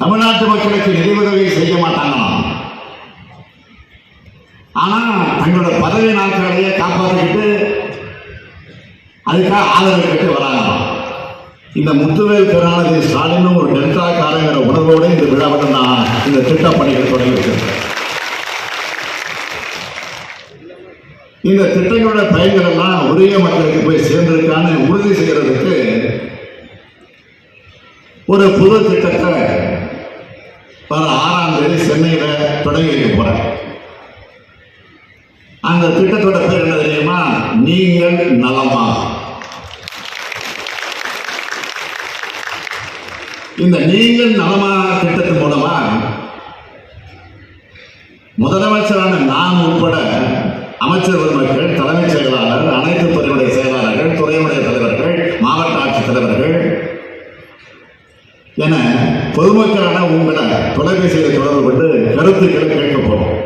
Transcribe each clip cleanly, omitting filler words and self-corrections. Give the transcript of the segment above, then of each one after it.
தமிழ்நாட்டு மக்களுக்கு நிதி உதவி செய்ய மாட்டாங்களாம். ஆனா தங்களோட பதவி நாட்களையே காப்பாற்றிக்கிட்டு அதுக்காக ஆதரவு கேட்டு வராங்களாம். இந்த முத்துவேல் கருணாநிதி ஸ்டாலினும் ஒரு டெல்டா காரங்கிற உணர்வோடு இந்த விழாவை நான் இந்த திட்டப்பணிகள் தொடங்கி வச்சிருக்கேன். இந்த திட்டங்களோட பயன்கள் எல்லாம் உரிய மக்களுக்கு போய் சேர்ந்திருக்கான்னு உறுதி செய்யறதுக்கு ஒரு புது திட்டத்தை வர 6ஆம் தேதி சென்னையில தொடங்கி வைக்க போறேன். அந்த திட்டத்தோட பேர் என்ன தெரியுமா? நீங்கள் நலமா. இந்த நீங்கள் நலமா திட்டத்தின் மூலமா முதலமைச்சரான நான் உட்பட அமைச்சர் பெருமக்கள், தலைமைச் செயலாளர், அனைத்து துறையுடைய செயலாளர்கள், துறையுடைய தலைவர்கள், மாவட்ட ஆட்சித் தலைவர்கள் என பொதுமக்களான உங்களை தொலைபேசியில் தொடர்பு கொண்டு கருத்துக்களை கேட்கப்படும்.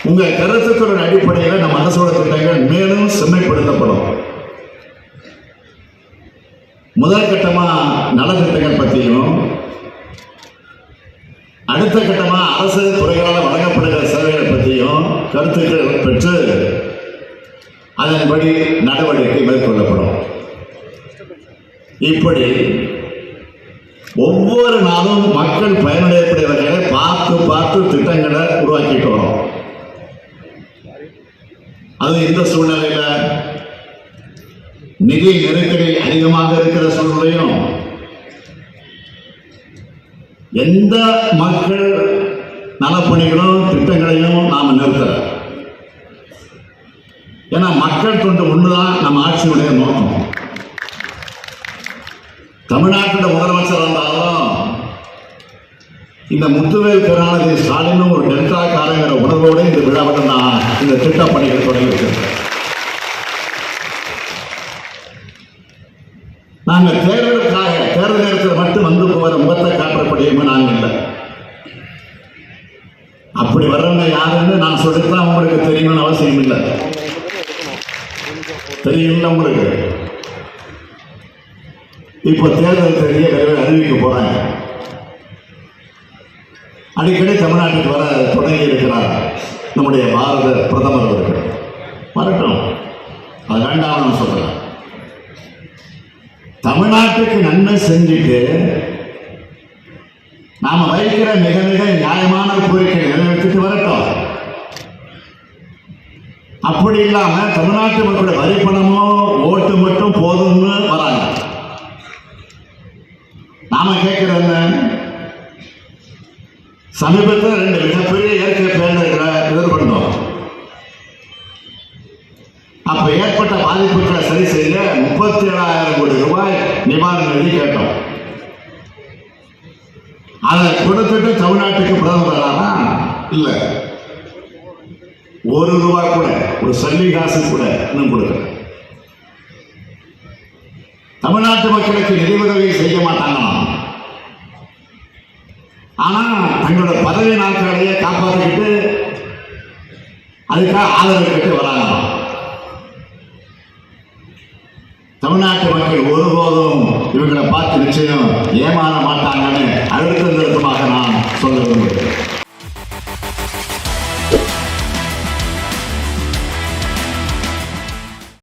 உங்க கருத்துக்களின் அடிப்படையில் நம்ம அரசோட திட்டங்கள் மேலும் செம்மைப்படுத்தப்படும். முதல் கட்டமா நலத்திட்டங்கள் பற்றியும், அடுத்த கட்டமா அரசு துறைகளால் வழங்கப்படுகிற சேவைகளை பற்றியும் கருத்துக்கள் பெற்று அதன்படி நடவடிக்கை மேற்கொள்ளப்படும். இப்படி ஒவ்வொரு நாளும் மக்கள் பயனடையக்கூடிய வகைகளை பார்த்து பார்த்து திட்டங்களை உருவாக்கிட்டு வரோம். அது இந்த சூழ்நிலையில நிதி நெருக்கடி அதிகமாக இருக்கிற சூழ்நிலையும் எந்த மக்கள் நலப்பணிகளும் திட்டங்களையும் நாம் நிறுத்தல. ஏன்னா மக்கள் தொண்டு ஒண்ணுதான் நம்ம ஆட்சியுடைய நோக்கம். தமிழ்நாட்டோட முதலமைச்சர் இருந்தாலும் இந்த முத்துவேல் கருணாநிதி ஸ்டாலினும் ஒரு டெல்டா காரங்கிற உணர்வோடு இந்த விழாவை நான் இந்த திட்டப்பணிகள் தொடங்கி வச்சிருக்கேன். நாங்கள் தேர்தலுக்காக தேர்தல் நேரத்தில் மட்டும் வந்து போகிற முகத்தை காட்டக்கூடியமே நாங்கள் இல்லை. அப்படி வர்றவங்க யாருன்னு நான் சொல்லித்தான் உங்களுக்கு தெரியும்னு அவசியம் இல்லை. தெரியும்ல உங்களுக்கு. இப்போ தேர்தல் தேதியை விரைவில் அறிவிக்க போறாங்க. அடிக்கடி தமிழ்நாட்டுக்கு வர தொடங்கி இருக்கிறார் நம்முடைய பாரத பிரதமர் அவர்கள். வரட்டும், அது வேண்டாம் நான் சொல்றேன். தமிழ்நாட்டுக்கு நன்மை செஞ்சுட்டு நாம வைக்கிற மிக மிக நியாயமான கோரிக்கை நிறைவேற்றிட்டு வரட்டும். அப்படி இல்லாம தமிழ்நாட்டு மக்களுடைய வரி பணமோ ஓட்டு மட்டும் போதும்னு வராங்க. நாம கேட்கிறது என்ன? சமீபத்தில் 2 மிகப்பெரிய இயற்கை பேரிடர்களை எதிர்கொண்டோம். அப்ப ஏற்பட்ட பாதிப்புகளை சரி செய்ய 37,000 கோடி ரூபாய் நிவாரண நிதி கேட்டோம். அதை கொடுத்துட்டு தமிழ்நாட்டுக்கு பிரதமரானா இல்ல, ₹1 கூட, ஒரு சல்லி காசு கூட இன்னும் கொடுக்கல. தமிழ்நாட்டு மக்களுக்கு நிதி உதவி செய்ய மாட்டாங்களாம். ஆனா தங்களோட பதவி நாட்களையே காப்பாற்றிக்கிட்டு அதுக்காக ஆதரவு கேட்டு வராங்களாம். தமிழ்நாட்டு மக்கள் ஒருபோதும் இவங்களை பார்த்து நிச்சயம் ஏமாற மாட்டாங்கன்னு அழுத்த நிறுத்தமாக நான் சொல்ல விரும்புகிறேன்.